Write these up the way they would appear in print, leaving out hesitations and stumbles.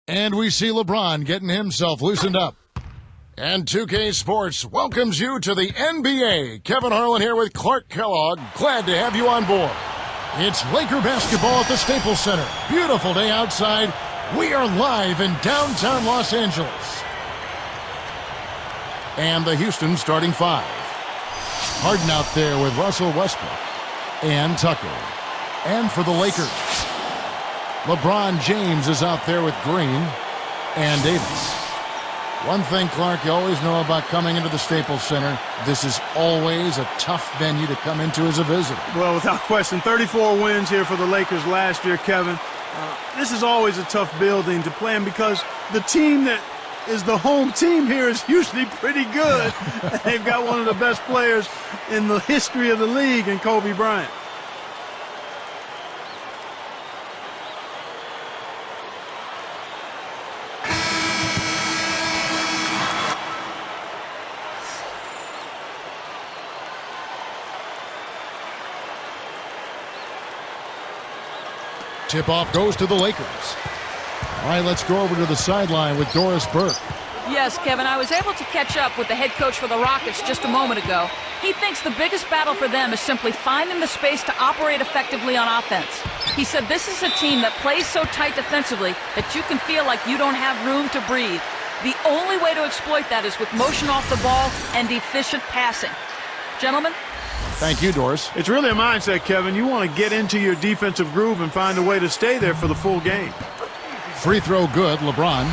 And we see LeBron getting himself loosened up. And 2K Sports welcomes you to the NBA. Kevin Harlan here with Clark Kellogg. Glad to have you on board. It's Laker basketball at the Staples Center. Beautiful day outside. We are live in downtown Los Angeles. And the Houston starting five. Harden out there with Russell Westbrook and Tucker. And for the Lakers, LeBron James is out there with Green and Davis. One thing, Clark, you always know about coming into the Staples Center, this is always a tough venue to come into as a visitor. Well, without question, 34 wins here for the Lakers last year, Kevin. This is always a tough building to play in because the team that is the home team here is usually pretty good. They've got one of the best players in the history of the league in Kobe Bryant. Tip-off goes to the Lakers. All right, let's go over to the sideline with Doris Burke. Yes, Kevin, I was able to catch up with the head coach for the Rockets just a moment ago. He thinks the biggest battle for them is simply finding the space to operate effectively on offense. He said this is a team that plays so tight defensively that you can feel like you don't have room to breathe. The only way to exploit that is with motion off the ball and efficient passing. Gentlemen? Thank you, Doris. It's really a mindset, Kevin. You want to get into your defensive groove and find a way to stay there for the full game. Free throw good, LeBron.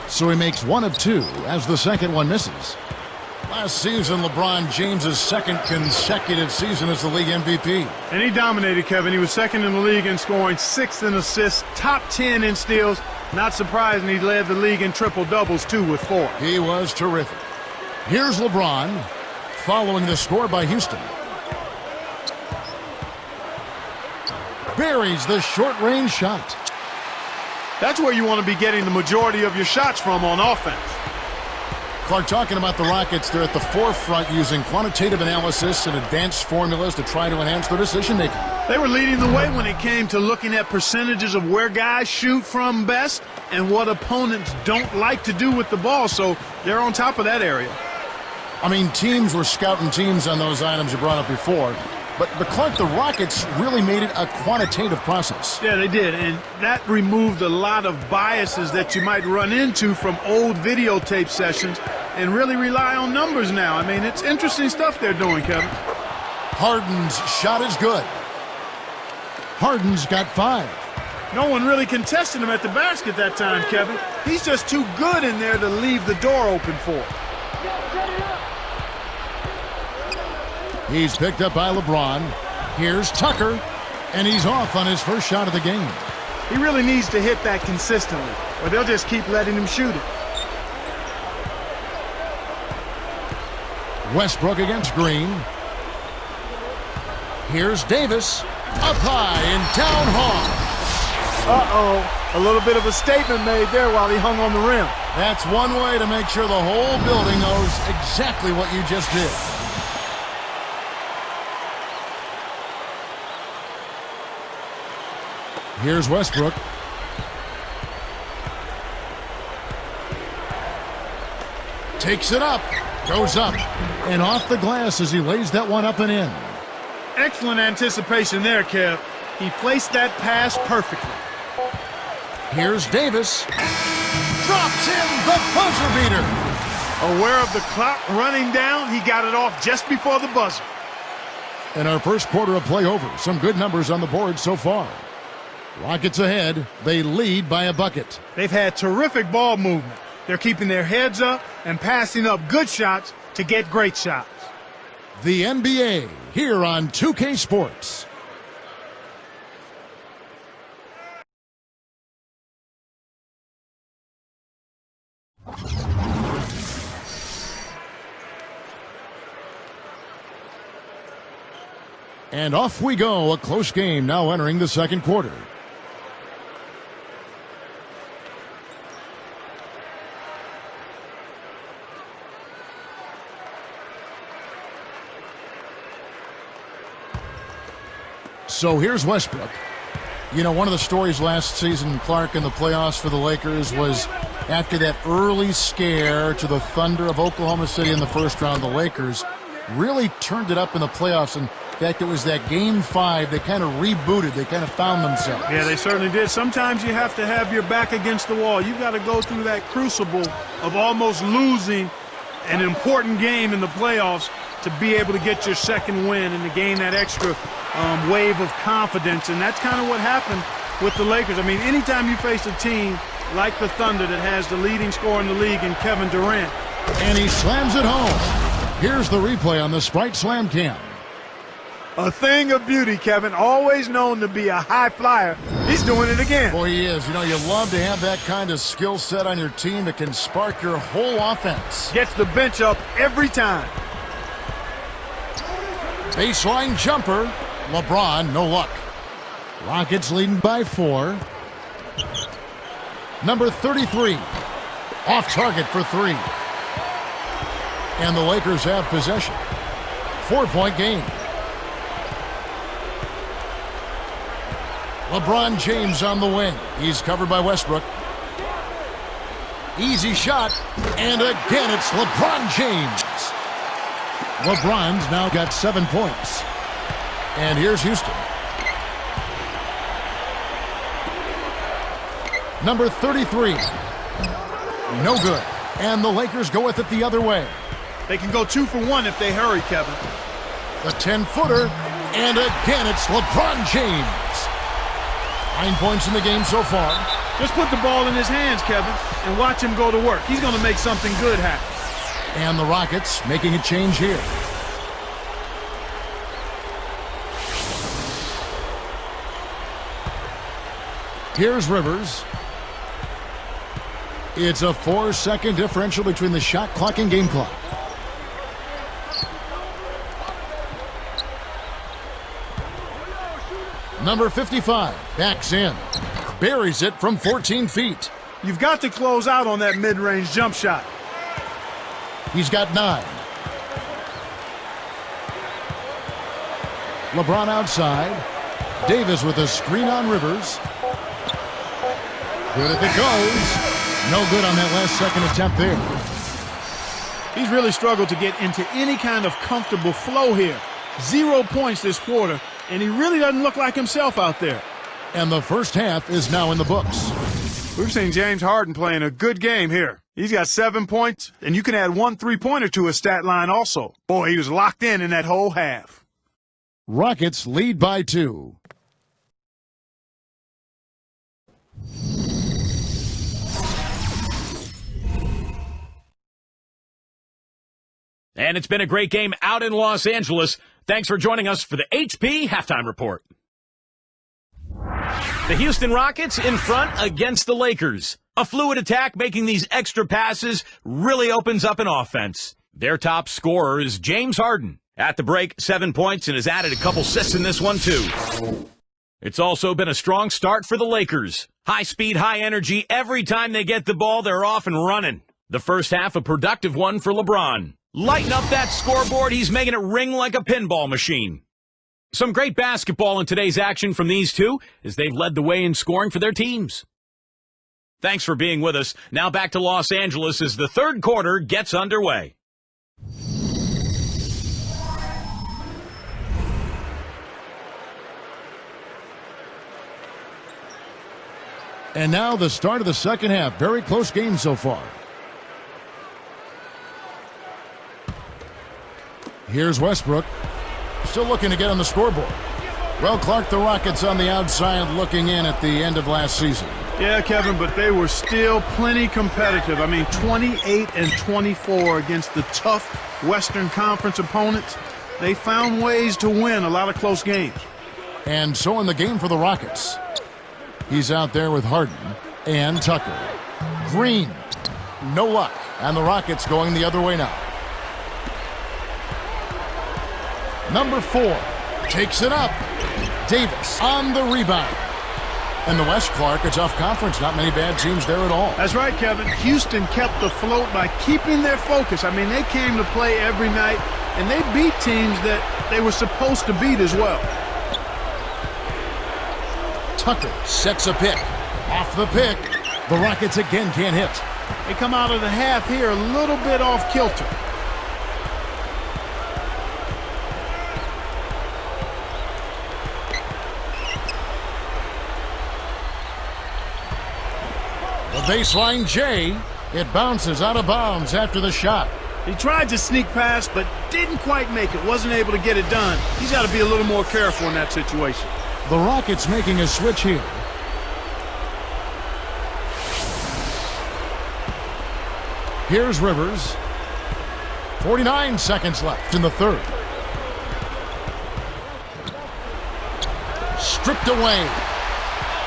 So he makes one of two as the second one misses. Last season, LeBron James' second consecutive season as the league MVP. And he dominated, Kevin. He was second in the league in scoring, sixth in assists, top 10 in steals. Not surprising he led the league in triple-doubles, too, with 4. He was terrific. Here's LeBron following the score by Houston. Buries the short-range shot. That's where you want to be getting the majority of your shots from on offense. Clark, talking about the Rockets, they're at the forefront using quantitative analysis and advanced formulas to try to enhance their decision-making. They were leading the way when it came to looking at percentages of where guys shoot from best and what opponents don't like to do with the ball, so they're on top of that area. I mean, teams were scouting teams on those items you brought up before. But Clark, the Rockets really made it a quantitative process. Yeah, they did, and that removed a lot of biases that you might run into from old videotape sessions and really rely on numbers now. I mean, it's interesting stuff they're doing, Kevin. Harden's shot is good. Harden's got 5. No one really contested him at the basket that time, Kevin. He's just too good in there to leave the door open for. He's picked up by LeBron. Here's Tucker, and he's off on his first shot of the game. He really needs to hit that consistently, or they'll just keep letting him shoot it. Westbrook against Green. Here's Davis, up high and down hard. Uh-oh, a little bit of a statement made there while he hung on the rim. That's one way to make sure the whole building knows exactly what you just did. Here's Westbrook. Takes it up. Goes up. And off the glass as he lays that one up and in. Excellent anticipation there, Kev. He placed that pass perfectly. Here's Davis. Drops in the buzzer beater. Aware of the clock running down, he got it off just before the buzzer. And our first quarter of play over. Some good numbers on the board so far. Rockets ahead. They lead by a bucket. They've had terrific ball movement. They're keeping their heads up and passing up good shots to get great shots. The NBA here on 2K Sports. And off we go. A close game now entering the second quarter. So here's Westbrook. You know, one of the stories last season, Clark, in the playoffs for the Lakers was after that early scare to the Thunder of Oklahoma City in the first round, the Lakers really turned it up in the playoffs. In fact, it was that Game 5 they kind of rebooted. They kind of found themselves. Yeah, they certainly did. Sometimes you have to have your back against the wall. You've got to go through that crucible of almost losing an important game in the playoffs to be able to get your second win and to gain that extra wave of confidence. And that's kind of what happened with the Lakers. I mean, anytime you face a team like the Thunder that has the leading scorer in the league in Kevin Durant. And he slams it home. Here's the replay on the Sprite Slam Cam. A thing of beauty, Kevin. Always known to be a high flyer. He's doing it again. Boy, he is. You know, you love to have that kind of skill set on your team that can spark your whole offense. Gets the bench up every time. Baseline jumper. LeBron, no luck. Rockets leading by 4. Number 33. Off target for 3. And the Lakers have possession. 4-point game. LeBron James on the wing. He's covered by Westbrook. Easy shot. And again, it's LeBron James. LeBron's now got 7 points. And here's Houston. Number 33. No good. And the Lakers go with it the other way. They can go 2 for 1 if they hurry, Kevin. The 10-footer. And again, it's LeBron James. 9 points in the game so far. Just put the ball in his hands, Kevin, and watch him go to work. He's going to make something good happen. And the Rockets making a change here. Here's Rivers. It's a 4-second differential between the shot clock and game clock. Number 55 backs in. Buries it from 14 feet. You've got to close out on that mid-range jump shot. He's got 9. LeBron outside. Davis with a screen on Rivers. Good if it goes. No good on that last second attempt there. He's really struggled to get into any kind of comfortable flow here. 0 points this quarter, and he really doesn't look like himself out there. And the first half is now in the books. We've seen James Harden playing a good game here. He's got 7 points, and you can add 1 3-pointer to his stat line also. Boy, he was locked in that whole half. Rockets lead by 2. And it's been a great game out in Los Angeles. Thanks for joining us for the HP Halftime Report. The Houston Rockets in front against the Lakers. A fluid attack making these extra passes really opens up an offense. Their top scorer is James Harden. At the break, 7 points and has added a couple assists in this one too. It's also been a strong start for the Lakers. High speed, high energy. Every time they get the ball, they're off and running. The first half a productive one for LeBron. Lighten up that scoreboard. He's making it ring like a pinball machine. Some great basketball in today's action from these two as they've led the way in scoring for their teams. Thanks for being with us. Now back to Los Angeles as the third quarter gets underway. And now the start of the second half. Very close game so far. Here's Westbrook. Still looking to get on the scoreboard. Well, Clark, the Rockets on the outside looking in at the end of last season. Yeah, Kevin, but they were still plenty competitive. I mean, 28-24 against the tough Western Conference opponents. They found ways to win a lot of close games. And so in the game for the Rockets, he's out there with Harden and Tucker. Green, no luck. And the Rockets going the other way now. Number 4 takes it up. Davis on the rebound. And the West, Clark, a tough conference. Not many bad teams there at all. That's right, Kevin. Houston kept afloat by keeping their focus. I mean, they came to play every night, and they beat teams that they were supposed to beat as well. Tucker sets a pick. Off the pick, the Rockets again can't hit. They come out of the half here a little bit off kilter. The baseline J. It bounces out of bounds after the shot. He tried to sneak past, but didn't quite make it. Wasn't able to get it done. He's got to be a little more careful in that situation. The Rockets making a switch here. Here's Rivers. 49 seconds left in the third. Stripped away.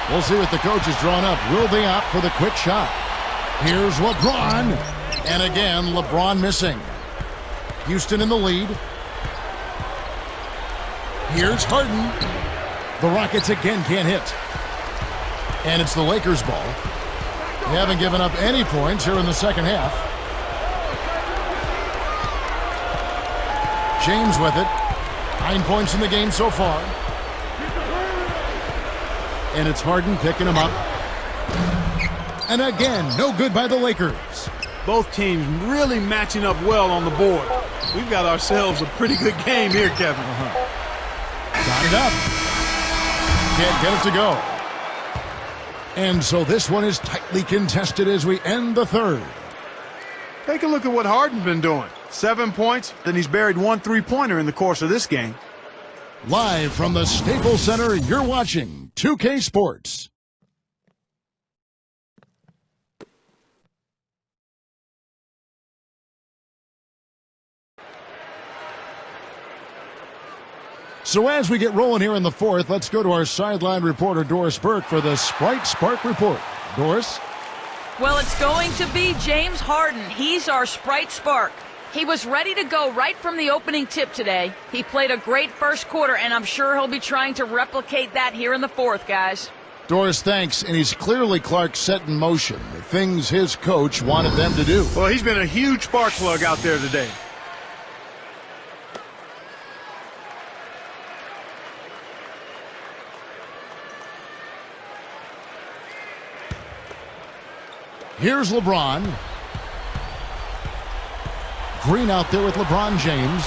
We'll see what the coach has drawn up. Will they opt for the quick shot? Here's LeBron. And again, LeBron missing. Houston in the lead. Here's Harden. The Rockets again can't hit. And it's the Lakers' ball. They haven't given up any points here in the second half. James with it. 9 points in the game so far. And it's Harden picking him up. And again, no good by the Lakers. Both teams really matching up well on the board. We've got ourselves a pretty good game here, Kevin. Got it up. Can't get it to go. And so this one is tightly contested as we end the third. Take a look at what Harden's been doing. 7 points, then he's buried 1 3-pointer in the course of this game. Live from the Staples Center, you're watching 2K Sports. So as we get rolling here in the fourth, let's go to our sideline reporter, Doris Burke, for the Sprite Spark Report. Doris? Well, it's going to be James Harden. He's our Sprite Spark. He was ready to go right from the opening tip today. He played a great first quarter, and I'm sure he'll be trying to replicate that here in the fourth, guys. Doris, thanks. And he's clearly, Clark, set in motion the things his coach wanted them to do. Well, he's been a huge spark plug out there today. Here's LeBron. Green out there with LeBron James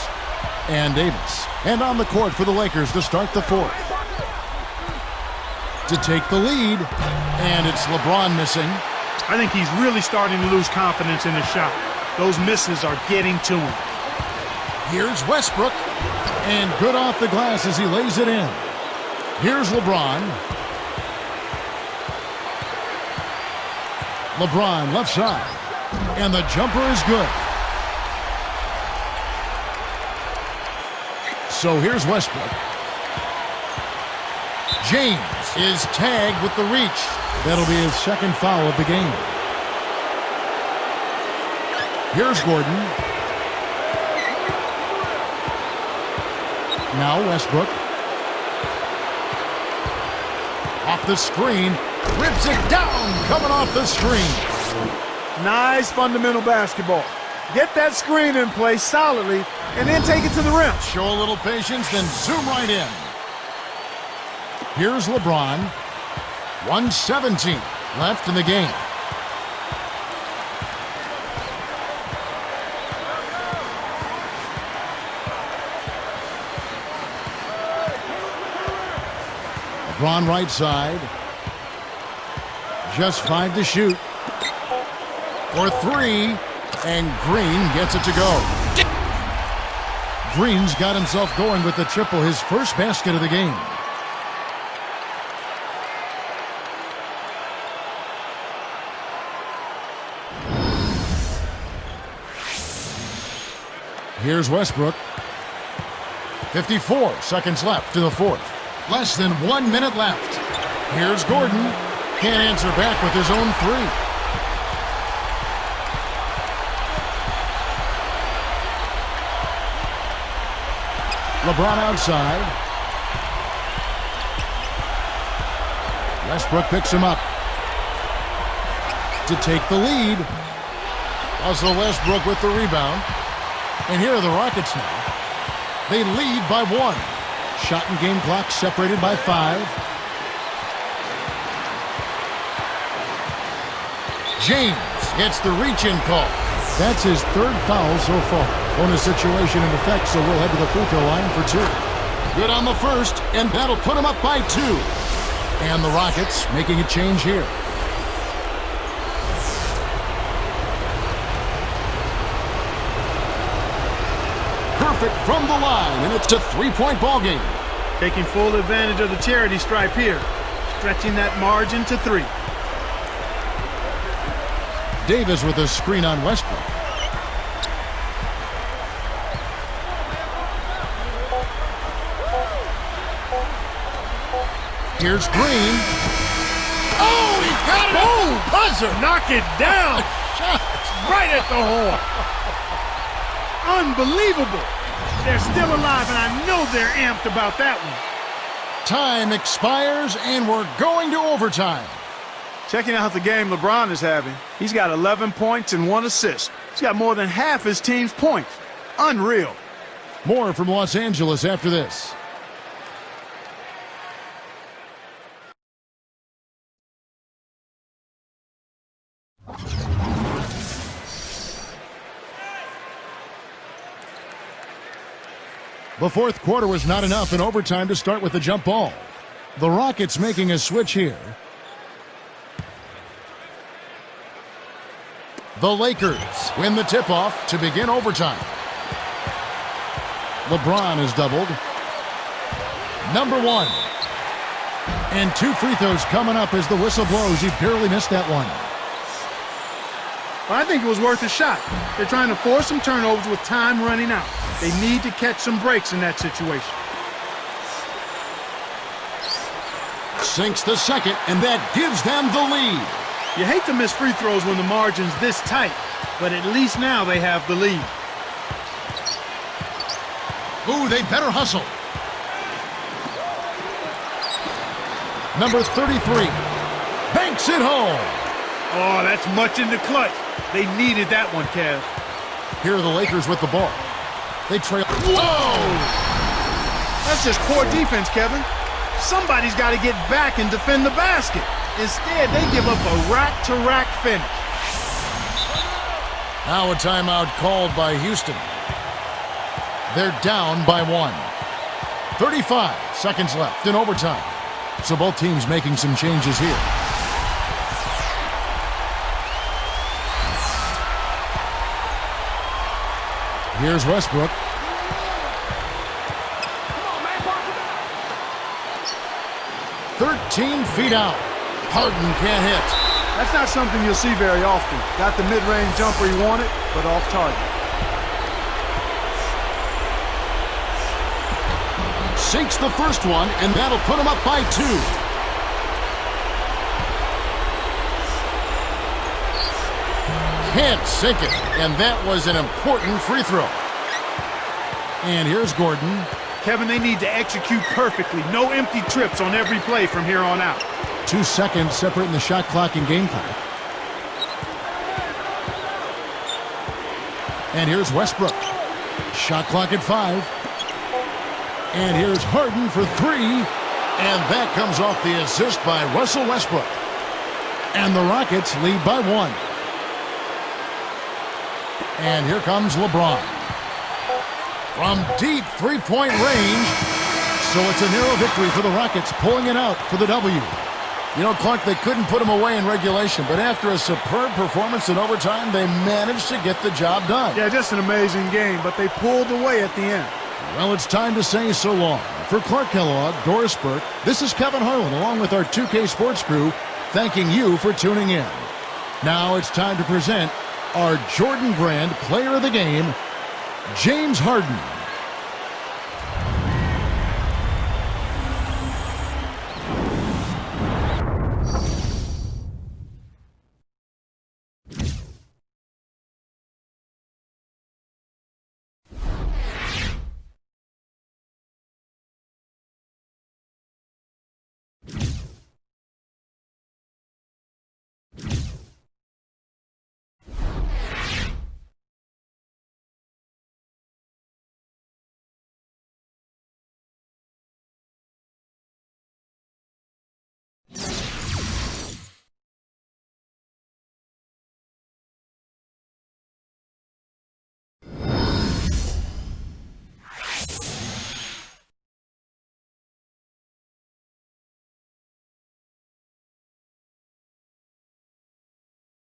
and Davis. And on the court for the Lakers to start the fourth. To take the lead. And it's LeBron missing. I think he's really starting to lose confidence in his shot. Those misses are getting to him. Here's Westbrook. And good off the glass as he lays it in. Here's LeBron. LeBron left side. And the jumper is good. So here's Westbrook. James is tagged with the reach. That'll be his second foul of the game. Here's Gordon. Now Westbrook. Off the screen. Rips it down, coming off the screen. Nice fundamental basketball. Get that screen in place solidly, and then take it to the rim. Show a little patience, then zoom right in. Here's LeBron. 1:17 left in the game. LeBron right side. Just 5 to shoot. For 3. And Green gets it to go. Green's got himself going with the triple, his first basket of the game. Here's Westbrook. 54 seconds left in the fourth. Less than 1 minute left. Here's Gordon. Can't answer back with his own 3. LeBron outside. Westbrook picks him up to take the lead. Russell Westbrook with the rebound. And here are the Rockets now. They lead by 1. Shot and game clock separated by 5. James gets the reach-in call. That's his third foul so far. Bonus situation in effect, so we'll head to the free throw line for 2. Good on the first, and that'll put him up by 2. And the Rockets making a change here. Perfect from the line, and it's a 3-point ball game. Taking full advantage of the charity stripe here. Stretching that margin to 3. Davis with a screen on Westbrook. Here's Green. Oh, he got it! Boom! Buzzer! Knock it down! Right at the horn! Unbelievable! They're still alive, and I know they're amped about that one. Time expires, and we're going to overtime. Checking out the game LeBron is having. He's got 11 points and 1 assist. He's got more than half his team's points. Unreal. More from Los Angeles after this. The fourth quarter was not enough in overtime to start with the jump ball. The Rockets making a switch here. The Lakers win the tip-off to begin overtime. LeBron is doubled. Number 1. And 2 free throws coming up as the whistle blows. He barely missed that one. Well, I think it was worth a shot. They're trying to force some turnovers with time running out. They need to catch some breaks in that situation. Sinks the second, and that gives them the lead. You hate to miss free throws when the margin's this tight, but at least now they have the lead. Ooh, they better hustle. Number 33. Banks it home. Oh, that's much in the clutch. They needed that one, Kev. Here are the Lakers with the ball. They trail. Whoa! That's just poor defense, Kevin. Somebody's got to get back and defend the basket. Instead, they give up a rack-to-rack finish. Now a timeout called by Houston. They're down by 1. 35 seconds left in overtime. So both teams making some changes here. Here's Westbrook. 13 feet out. Harden can't hit. That's not something you'll see very often. Got the mid-range jumper he wanted, but off target. Sinks the first one, and that'll put him up by 2. Can't sink it, and that was an important free throw. And here's Gordon. Kevin, they need to execute perfectly. No empty trips on every play from here on out. 2 seconds separating the shot clock and game clock. And here's Westbrook. Shot clock at 5. And here's Harden for 3. And that comes off the assist by Russell Westbrook. And the Rockets lead by 1. And here comes LeBron. From deep three-point range. So it's a narrow victory for the Rockets, pulling it out for the W. You know, Clark, they couldn't put him away in regulation, but after a superb performance in overtime, they managed to get the job done. Yeah, just an amazing game, but they pulled away at the end. Well, it's time to say so long. For Clark Kellogg, Doris Burke, this is Kevin Harlan, along with our 2K Sports crew, thanking you for tuning in. Now it's time to present our Jordan Brand Player of the Game, James Harden.